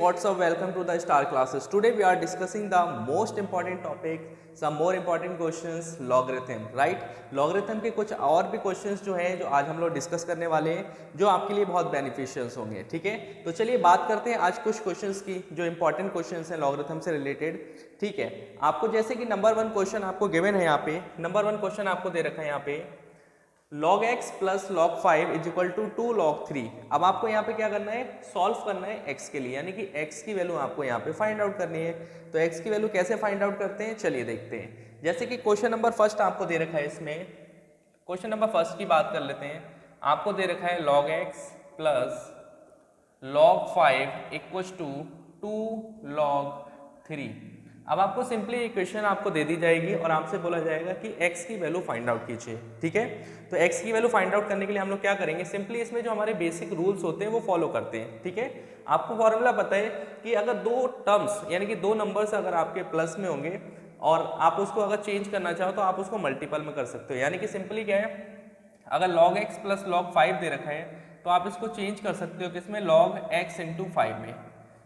what's up? Welcome to the Star Classes. Today we are discussing the most important topic, some more important questions, logarithm, right? Logarithm के कुछ और भी questions जो हैं जो आज हम लोग डिस्कस करने वाले हैं जो आपके लिए बहुत बेनिफिशियल होंगे, ठीक है? तो चलिए बात करते हैं आज कुछ क्वेश्चंस की जो इंपॉर्टेंट क्वेश्चंस हैं लॉगरिथम से रिलेटेड, ठीक है? आपको जैसे कि नंबर 1 क्वेश्चन आपको गिवन है यहाँ पे, नंबर 1 क्वेश्चन आपको दे रखा है यहाँ पे log x plus log 5 is equal to 2 log 3। अब आपको यहाँ पे क्या करना है, सॉल्व करना है x के लिए, यानी कि x की वैल्यू आपको यहाँ पे फाइंड आउट करनी है। तो x की वैल्यू कैसे फाइंड आउट करते हैं, चलिए देखते हैं। जैसे कि क्वेश्चन नंबर फर्स्ट आपको दे रखा है, इसमें क्वेश्चन नंबर फर्स्ट की बात कर लेते हैं। आपको दे रखा है log x plus log 5 equal to 2 log 3। अब आपको सिंपली इक्वेशन आपको दे दी जाएगी और आपसे बोला जाएगा कि x की वैल्यू फाइंड आउट कीजिए, ठीक है? तो x की वैल्यू फाइंड आउट करने के लिए हम लोग क्या करेंगे, सिंपली इसमें जो हमारे बेसिक रूल्स होते हैं वो फॉलो करते हैं, ठीक है? आपको फॉर्मूला पता है कि अगर दो टर्म्स यानी कि दो नंबर्स अगर आपके प्लस में होंगे और आप उसको अगर चेंज करना चाहो तो आप उसको मल्टीपल में कर सकते हो। यानी कि सिंपली क्या है, अगर log x प्लस log 5 दे रखा है तो आप इसको चेंज कर सकते हो किसमें, log x इंटू 5 में।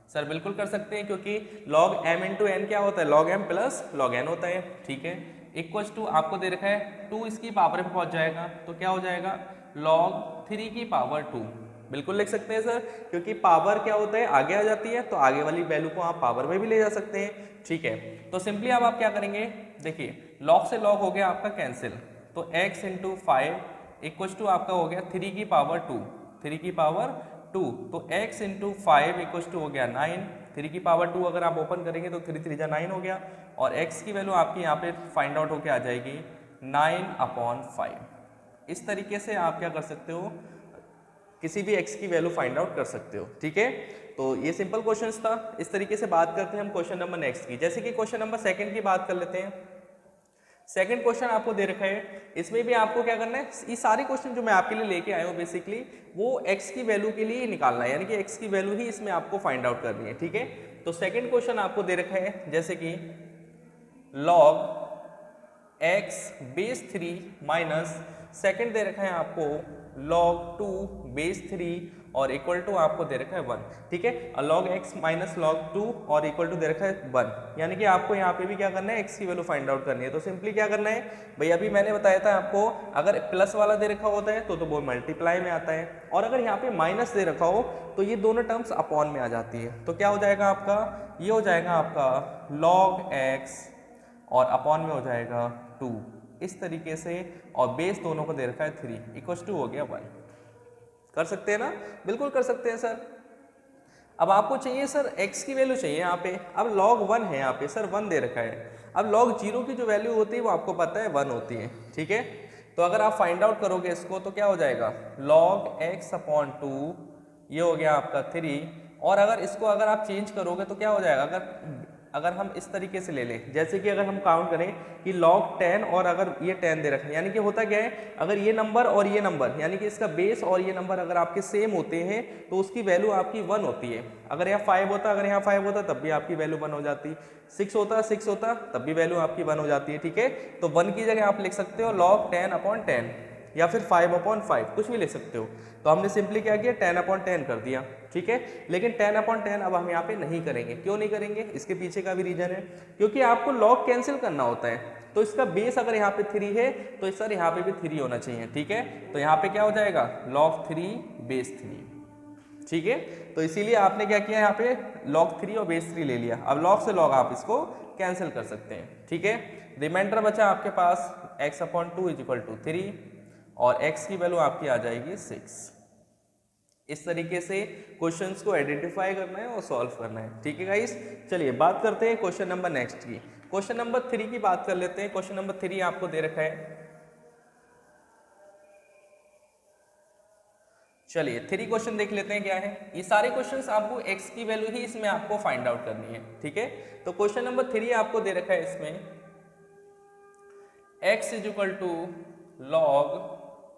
सर बिल्कुल कर सकते हैं, क्योंकि log m इंटू एन क्या होता है, log m plus log n होता है, ठीक है? इक्वल्स टू आपको दे रखा है 2 इसकी पावर में पहुंच जाएगा तो क्या हो जाएगा, log 3 की पावर 2। बिल्कुल लिख सकते हैं सर, क्योंकि पावर क्या होता है, आगे आ जाती है, तो आगे वाली वैल्यू को आप पावर में भी ले जा सकते हैं, ठीक है? तो सिंपली अब आप क्या करेंगे, देखिए log से log हो गया आपका कैंसिल, तो x इंटू 5 इक्वल्स टू आपका हो गया 3 की पावर 2, 3 की पावर 2, तो x इंटू 5 इक्वल्स टू हो गया 9, 3 की पावर 2 अगर आप ओपन करेंगे तो 3 3 जा 9 हो गया, और x की वैल्यू आपकी यहाँ पे फाइंड आउट होके आ जाएगी 9/5। इस तरीके से आप क्या कर सकते हो, किसी भी x की वैल्यू फाइंड आउट कर सकते हो, ठीक है? तो ये सिंपल क्वेश्चन था। इस तरीके से बात करते हैं हम क्वेश्चन नंबर नेक्स्ट की। जैसे कि क्वेश्चन नंबर सेकंड की बात कर लेते हैं। सेकंड क्वेश्चन आपको दे रखा है, इसमें भी आपको क्या करना है, ये सारे क्वेश्चन जो मैं आपके लिए लेके आया हूँ बेसिकली वो x की वैल्यू के लिए निकालना है, यानी कि x की वैल्यू ही इसमें आपको फाइंड आउट करनी है, ठीक है? तो सेकंड क्वेश्चन आपको दे रखा है, जैसे कि log x base 3 minus second दे रखा है आपको log 2 बेस 3 और इक्वल टू आपको दे रखा है 1, ठीक है? और log x माइनस log 2 और इक्वल टू दे रखा है 1, यानी कि आपको यहाँ पे भी क्या करना है, x की वैल्यू फाइंड आउट करनी है। तो सिंपली क्या करना है भाई, अभी मैंने बताया था आपको, अगर प्लस वाला दे रखा होता है तो वो मल्टीप्लाई में आता है, और अगर यहाँ पे माइनस दे रखा हो तो ये दोनों टर्म्स अपॉन में आ जाती है। तो क्या हो जाएगा आपका, ये हो जाएगा आपका log x और अपॉन में हो जाएगा 2, इस तरीके से, और बेस दोनों को दे रखा है 3 इक्वल टू हो गया 1। कर सकते हैं ना, बिल्कुल कर सकते हैं सर। अब आपको चाहिए सर x की वैल्यू चाहिए यहाँ पे, अब log 1 है यहाँ पे सर, 1 दे रखा है। अब log 0 की जो वैल्यू होती है वो आपको पता है 1 होती है, ठीक है? तो अगर आप फाइंड आउट करोगे इसको तो क्या हो जाएगा, log x अपॉन 2, ये हो गया आपका 3, और अगर इसको अगर आप चेंज करोगे तो क्या हो जाएगा, अगर हम इस तरीके से ले लें, जैसे कि अगर हम काउंट करें कि log 10 और अगर ये 10 दे रखा है, यानी कि होता क्या है, अगर ये नंबर और ये नंबर यानी कि इसका बेस और ये नंबर अगर आपके सेम होते हैं तो उसकी वैल्यू आपकी 1 होती है। अगर यहाँ 5 होता, अगर यहाँ 5 होता तब भी आपकी वैल्यू 1 हो जाती, 6 होता तब भी वैल्यू आपकी 1 हो जाती है, ठीक है? तो 1 की जगह आप लिख सकते हो log 10/10 या फिर 5/5, कुछ भी ले सकते हो। तो हमने सिंपली क्या किया, 10/10 कर दिया, ठीक है? लेकिन 10/10 अब हम यहाँ पे नहीं करेंगे। क्यों नहीं करेंगे, इसके पीछे का भी रीजन है, क्योंकि आपको log कैंसिल करना होता है। तो इसका बेस अगर यहाँ पे 3 है तो सर यहाँ पे भी 3 होना चाहिए, ठीक है? तो यहाँ पे क्या हो जाएगा, log 3 बेस 3, ठीक है? तो इसीलिए आपने क्या किया, यहाँ पे log 3 और बेस 3 ले लिया। अब log से log आप इसको कैंसिल कर सकते हैं, ठीक है? रिमाइंडर बचा आपके पास x/2 इज इक्वल टू 3 और x की वैल्यू आपकी आ जाएगी 6। इस तरीके से क्वेश्चंस को आइडेंटिफाई करना है और सॉल्व करना है, ठीक है गाइस? चलिए बात करते हैं क्वेश्चन नंबर नेक्स्ट की। क्वेश्चन नंबर 3 की बात कर लेते हैं। क्वेश्चन नंबर 3 आपको दे रखा है, चलिए 3 क्वेश्चन देख लेते हैं क्या है। ये सारे क्वेश्चंस आपको x की वैल्यू ही इसमें आपको फाइंड आउट करनी है, ठीक है? तो क्वेश्चन नंबर 3 आपको दे रखा है, इसमें x is equal to log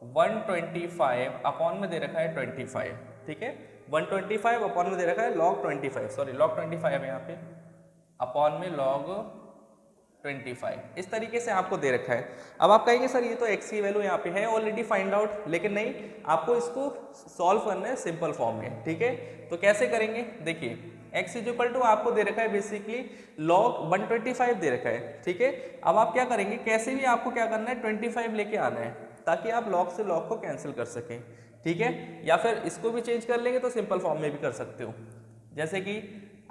125 upon में दे रखा है 25, ठीक है? 125 अपॉन में दे रखा है log 25, सॉरी log 25 है यहाँ पे, अपॉन में log 25, इस तरीके से आपको दे रखा है। अब आप कहेंगे सर ये तो x की वैल्यू यहाँ पे है ऑलरेडी फाइंड आउट, लेकिन नहीं, आपको इसको सॉल्व करना है सिंपल फॉर्म में, ठीक है? तो कैसे करेंगे, देखिए x इज इक्वल टू आपको दे रखा है बेसिकली log 125 दे रखा है, ठीक है। अब आप क्या करेंगे, कैसे भी आपको क्या करना है 25 लेके आना है ताकि आप log से log को कैंसिल कर सकें, ठीक है। या फिर इसको भी चेंज कर लेंगे तो सिंपल फॉर्म में भी कर सकते हो, जैसे कि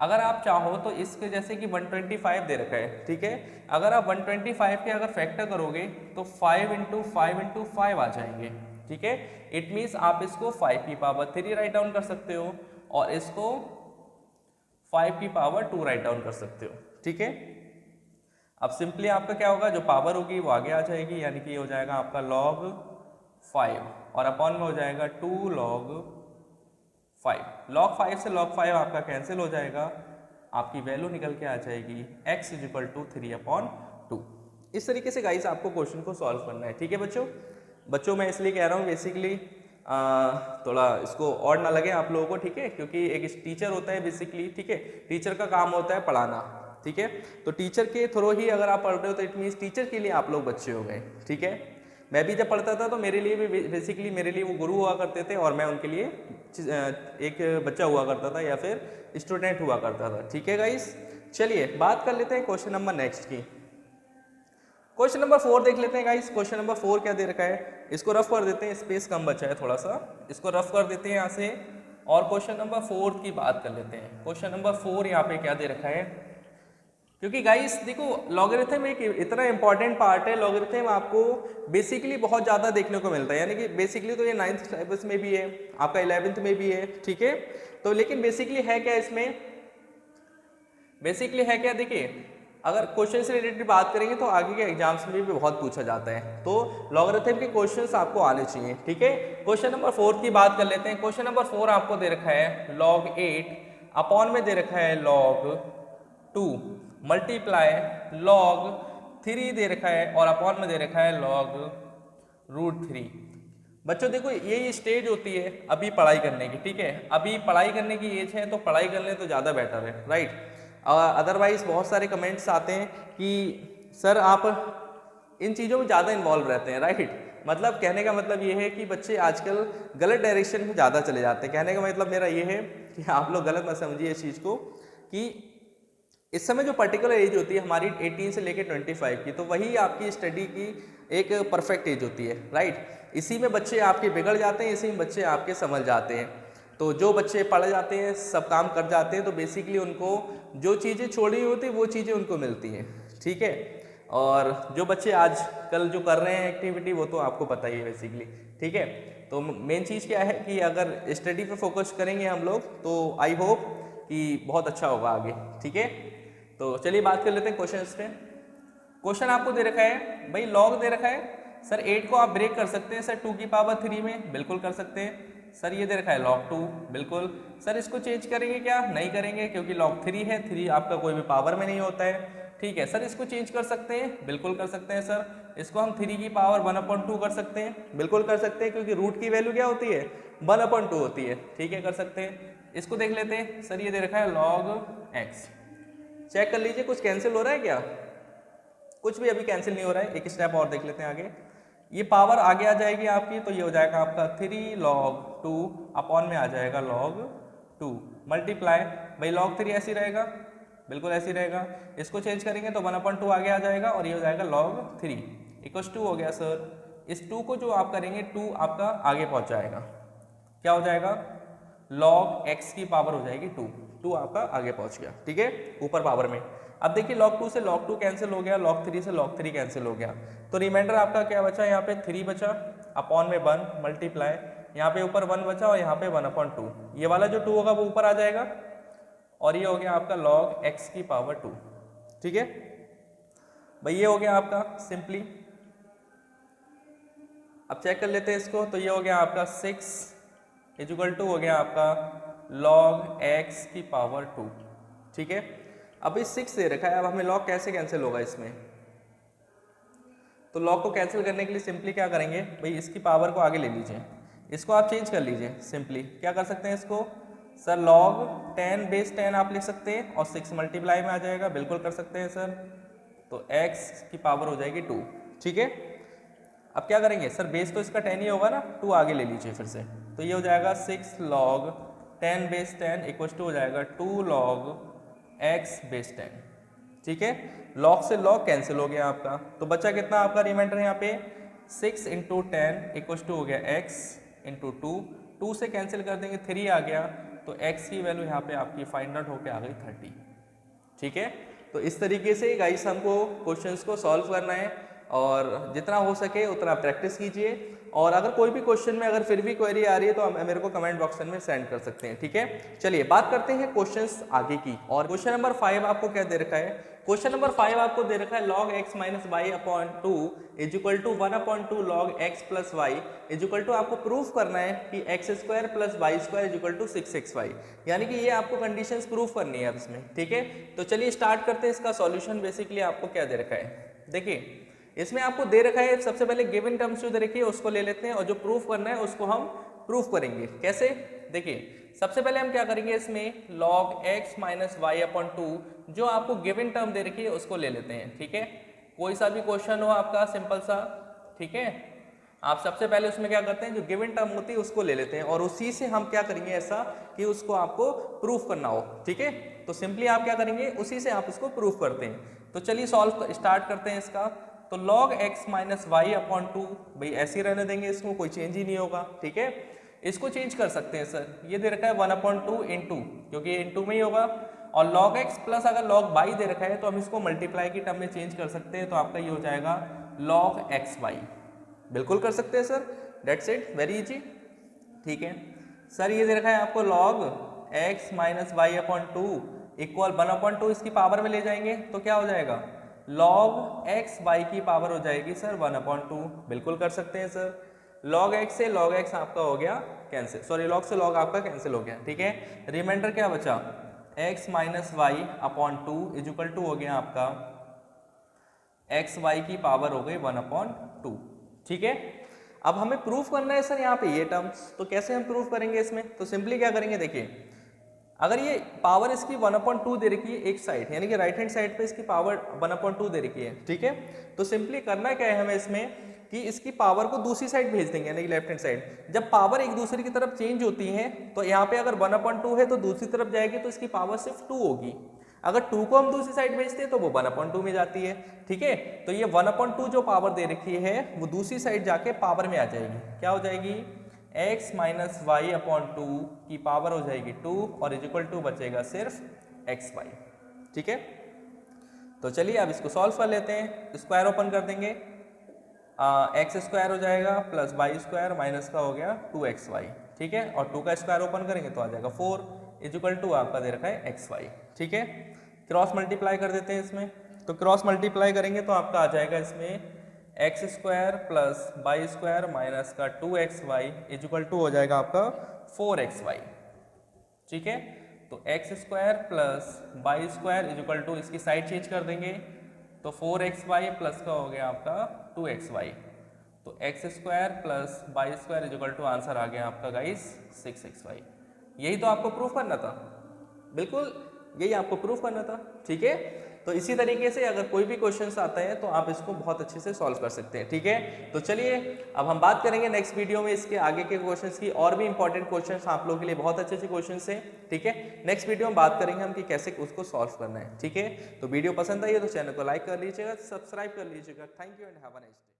अगर आप चाहो तो इसके जैसे कि 125 दे रखा है, ठीक है। अगर आप 125 के अगर फैक्टर करोगे तो 5 इंटू 5 आ जाएंगे, ठीक है। इट मीन्स आप इसको 5 की पावर 3 राइट डाउन कर सकते हो और इसको 5 की पावर 2 राइट डाउन कर सकते हो, ठीक है। अब सिंपली आपका क्या होगा, जो पावर होगी वो आगे आ जाएगी, यानी कि ये हो जाएगा आपका log 5 और अपॉन में हो जाएगा 2 log 5। log 5 से log 5 आपका कैंसिल हो जाएगा, आपकी वैल्यू निकल के आ जाएगी x इज इक्वल टू 3/2। इस तरीके से गाइस आपको क्वेश्चन को सॉल्व करना है, ठीक है बच्चों मैं इसलिए कह रहा हूँ बेसिकली थोड़ा इसको और ना लगे आप लोगों को, ठीक है, क्योंकि एक टीचर होता है बेसिकली, ठीक है। टीचर का काम होता है पढ़ाना, ठीक है। तो टीचर के थ्रू ही अगर आप पढ़ रहे हो तो इट मीन्स टीचर के लिए आप लोग बच्चे हो गए, ठीक है। मैं भी जब पढ़ता था तो मेरे लिए भी बेसिकली मेरे लिए वो गुरु हुआ करते थे और मैं उनके लिए एक बच्चा हुआ करता था या फिर स्टूडेंट हुआ करता था, ठीक है गाइस। चलिए बात कर लेते हैं क्वेश्चन नंबर नेक्स्ट की। क्वेश्चन नंबर 4 देख लेते हैं गाइस। क्वेश्चन नंबर 4 क्या दे रखा है, इसको रफ कर देते हैं, स्पेस कम बचा है थोड़ा सा, इसको रफ कर देते हैं यहाँ से और क्वेश्चन नंबर 4 की बात कर लेते हैं। क्वेश्चन नंबर 4 यहाँ पे क्या दे रखा है, क्योंकि गाइस देखो लॉगरिथम एक इतना इंपॉर्टेंट पार्ट है। लॉगरिथम आपको बेसिकली बहुत ज़्यादा देखने को मिलता है, यानी कि बेसिकली तो ये 9th सिलेबस में भी है, आपका 11th में भी है, ठीक है। तो लेकिन बेसिकली है क्या इसमें, बेसिकली है क्या, देखिए अगर क्वेश्चन से रिलेटेड बात करेंगे तो आगे के एग्जाम्स में भी बहुत पूछा जाता है, तो लॉगरिथम के क्वेश्चंस आपको आने चाहिए, ठीक है। क्वेश्चन नंबर 4 की बात कर लेते हैं। क्वेश्चन नंबर 4 आपको दे रखा है log 8 अपॉन में दे रखा है log 2 मल्टीप्लाई log 3 दे रखा है और अपॉन में दे रखा है log √3। बच्चों देखो यही स्टेज होती है अभी पढ़ाई करने की, ठीक है। अभी पढ़ाई करने की एज है तो पढ़ाई कर लें तो ज़्यादा बेटर है, राइट। अदरवाइज बहुत सारे कमेंट्स आते हैं कि सर आप इन चीज़ों में ज़्यादा इन्वॉल्व रहते हैं, राइट। मतलब कहने का मतलब ये है कि बच्चे आजकल गलत डायरेक्शन में ज़्यादा चले जाते हैं। कहने का मतलब मेरा ये है कि आप लोग गलत मत समझिए इस चीज़ को, कि इस समय जो पर्टिकुलर एज होती है हमारी 18 से लेकर 25 की, तो वही आपकी स्टडी की एक परफेक्ट एज होती है, राइट। इसी में बच्चे आपके बिगड़ जाते हैं, इसी में बच्चे आपके समझ जाते हैं। तो जो बच्चे पढ़ जाते हैं, सब काम कर जाते हैं, तो बेसिकली उनको जो चीज़ें छोड़ी होती है वो चीज़ें उनको मिलती हैं, ठीक है। और जो बच्चे आज कल जो कर रहे हैं एक्टिविटी वो तो आपको पता ही है बेसिकली, ठीक है। तो मेन चीज़ क्या है कि अगर स्टडी पे फोकस करेंगे हम लोग तो आई होप कि बहुत अच्छा होगा आगे, ठीक है। तो चलिए बात कर लेते हैं क्वेश्चन पे। क्वेश्चन आपको दे रखा है भाई, लॉग दे रखा है सर 8 को आप ब्रेक कर सकते हैं सर 2 की पावर 3 में, बिल्कुल कर सकते हैं सर। ये दे रखा है log 2, बिल्कुल सर। इसको चेंज करेंगे क्या, नहीं करेंगे, क्योंकि log 3 है, 3 आपका कोई भी पावर में नहीं होता है, ठीक है सर। इसको चेंज कर सकते हैं, बिल्कुल कर सकते हैं सर। इसको हम 3 की पावर 1/2 कर सकते हैं, बिल्कुल कर सकते हैं, क्योंकि रूट की वैल्यू क्या होती है 1/2 होती है, ठीक है, कर सकते हैं। इसको देख लेते हैं सर, ये दे रखा है log x। चेक कर लीजिए कुछ कैंसिल हो रहा है क्या, कुछ भी अभी कैंसिल नहीं हो रहा है। एक स्टेप और देख लेते हैं आगे, ये पावर आगे आ जाएगी आपकी, तो ये हो जाएगा आपका 3 log 2 अपॉन में आ जाएगा log 2 मल्टीप्लाई भाई log 3 ऐसे ही रहेगा, बिल्कुल ऐसे ही रहेगा। इसको चेंज करेंगे तो 1/2 आगे आ जाएगा और ये हो जाएगा log 3 इक्वल्स 2 हो गया सर। इस 2 को जो आप करेंगे 2 आपका आगे पहुंच जाएगा, क्या हो जाएगा log x की पावर हो जाएगी 2 आपका आगे पहुंच गया, ठीक है, ऊपर पावर में। अब देखिए log 2 से log 2 कैंसिल हो गया, log 3 से log 3 कैंसिल हो गया, तो रिमाइंडर आपका क्या बचा, यहाँ पे 3 बचा अपॉन में 1 मल्टीप्लाई, यहाँ पे ऊपर 1 बचा और यहाँ पे 1/2। ये वाला जो 2 होगा वो ऊपर आ जाएगा और ये हो गया आपका log x की पावर 2, ठीक है भाई। ये हो गया आपका सिंपली। अब चेक कर लेते हैं इसको, तो ये हो गया आपका 6 इक्वल टू हो गया आपका log x की पावर 2, ठीक है। अब इस 6 दे रखा है, अब हमें log कैसे कैंसिल होगा इसमें, तो log को कैंसिल करने के लिए सिंपली क्या करेंगे भाई, इसकी पावर को आगे ले लीजिए, इसको आप चेंज कर लीजिए। सिंपली क्या कर सकते हैं इसको सर, log 10 बेस 10 आप लिख सकते हैं और 6 मल्टीप्लाई में आ जाएगा, बिल्कुल कर सकते हैं सर। तो x की पावर हो जाएगी 2, ठीक है। अब क्या करेंगे सर, बेस तो इसका 10 ही होगा ना, 2 आगे ले लीजिए फिर से, तो ये हो जाएगा 6 log 10 बेस 10 इक्वल टू हो जाएगा 2 log x बेस 10। ठीक है, log से log कैंसिल हो गया आपका, तो बचा कितना आपका रिमाइंडर यहाँ पे 6 इंटू 10 इक्वल टू हो गया x इंटू 2 से कैंसिल कर देंगे 3 आ गया, तो x की वैल्यू यहाँ पे आपकी फाइंड आउट होके आ गई 30। ठीक है, तो इस तरीके से गाइस हमको क्वेश्चंस को सॉल्व करना है और जितना हो सके उतना प्रैक्टिस कीजिए। और अगर कोई भी क्वेश्चन में अगर फिर भी क्वेरी आ रही है तो मेरे को कमेंट बॉक्स में सेंड कर सकते हैं। ठीक है, चलिए बात करते हैं क्वेश्चंस आगे की। और क्वेश्चन नंबर 5 आपको क्या दे रखा है, क्वेश्चन नंबर 5 आपको दे रखा है log x minus y upon 2 is equal to 1/2 log x plus y is equal to, आपको प्रूफ करना है कि x square plus y square is equal to 6xy, यानी कि ये आपको कंडीशंस प्रूफ करनी है अब इसमें। ठीक है, तो चलिए स्टार्ट करते हैं इसका सॉल्यूशन। बेसिकली आपको क्या दे रखा है, देखिए इसमें आपको दे रखा है सबसे पहले गिवन टर्म्स जो दे रखी है उसको ले लेते हैं और जो प्रूफ करना है उसको हम प्रूफ करेंगे। कैसे, देखिए सबसे पहले हम क्या करेंगे, इसमें log x minus y upon 2 जो आपको गिवन टर्म दे रखी है उसको ले लेते हैं। ठीक है, कोई सा भी क्वेश्चन हो आपका सिंपल सा, ठीक है, आप सबसे पहले उसमें क्या करते हैं जो गिवन टर्म होती है उसको ले लेते हैं और उसी से हम क्या करेंगे ऐसा कि उसको आपको प्रूफ करना हो। ठीक है, तो सिंपली आप क्या करेंगे उसी से आप इसको प्रूफ करते हैं। तो चलिए सॉल्व स्टार्ट करते हैं इसका। तो log x minus y upon 2 भाई ऐसे ही रहने देंगे, इसको कोई चेंज ही नहीं होगा। ठीक है, इसको चेंज कर सकते हैं सर, ये दे रखा है 1/2 इंटू, क्योंकि ये इंटू में ही होगा, और log x प्लस अगर log y दे रखा है तो हम इसको मल्टीप्लाई की टर्म में चेंज कर सकते हैं, तो आपका ये हो जाएगा log xy। बिल्कुल कर सकते हैं sir, that's it, very easy. ठीक है सर, ये दे रखा है आपको log x minus y upon 2 equal 1/2, इसकी पावर में ले जाएंगे तो क्या हो जाएगा log x y की पावर हो जाएगी सर 1/2। बिल्कुल कर सकते हैं सर, log x से log x आपका हो गया कैंसिल, सॉरी log से log आपका कैंसिल हो गया। ठीक है, रिमाइंडर क्या बचा x minus y upon 2 is equal to हो गया आपका x y की पावर हो गई 1/2। ठीक है, अब हमें प्रूफ करना है सर यहाँ पे ये टर्म्स, तो कैसे हम प्रूफ करेंगे इसमें, तो सिंपली क्या करेंगे, देखिए अगर ये पावर इसकी 1/2 दे रखी है एक साइड, यानी कि राइट हैंड साइड पे इसकी पावर 1/2 दे रखी है। ठीक है, तो सिंपली करना क्या है हमें इसमें कि इसकी पावर को दूसरी साइड भेज देंगे, यानी कि लेफ्ट हैंड साइड। जब पावर एक दूसरे की तरफ चेंज होती है तो यहाँ पे अगर 1/2 है तो दूसरी तरफ जाएगी तो इसकी पावर सिर्फ 2 होगी। अगर 2 को हम दूसरी साइड भेजते हैं तो वो 1/2 में जाती है। ठीक है, तो ये 1/2 जो पावर दे रखी है वो दूसरी साइड जाके पावर में आ जाएगी, क्या हो जाएगी x माइनस वाई अपॉन 2 की पावर हो जाएगी 2 और इज इक्वल टू बचेगा सिर्फ xy। ठीक है, तो चलिए अब इसको सॉल्व कर लेते हैं। स्क्वायर ओपन कर देंगे, एक्स स्क्वायर हो जाएगा प्लस वाई स्क्वायर माइनस का हो गया 2xy। ठीक है, और 2 का स्क्वायर ओपन करेंगे तो आ जाएगा 4 इज इक्वल टू आपका दे रखा है xy। ठीक है, क्रॉस मल्टीप्लाई कर देते हैं इसमें, तो क्रॉस मल्टीप्लाई करेंगे तो आपका आ जाएगा इसमें x square plus y square minus का 2xy इज इक्वल टू हो जाएगा आपका 4xy। ठीक है, तो x square plus y square is equal to, इसकी साइड चेंज कर देंगे तो 4xy प्लस का हो गया आपका 2xy, तो x square plus y square is equal to answer आ गया आपका गाइस 6xy। यही तो आपको प्रूफ करना था, बिल्कुल यही आपको प्रूफ करना था। ठीक है, तो इसी तरीके से अगर कोई भी क्वेश्चंस आता है तो आप इसको बहुत अच्छे से सॉल्व कर सकते हैं। ठीक है, तो चलिए अब हम बात करेंगे नेक्स्ट वीडियो में इसके आगे के क्वेश्चंस की, और भी इंपॉर्टेंट क्वेश्चंस आप लोगों के लिए बहुत अच्छे अच्छे क्वेश्चंस हैं। ठीक है, नेक्स्ट वीडियो में बात करेंगे हम कि कैसे उसको सॉल्व करना है। ठीक है, तो वीडियो पसंद आई है तो चैनल को लाइक कर लीजिएगा, सब्सक्राइब कर लीजिएगा। Thank you and have a nice day.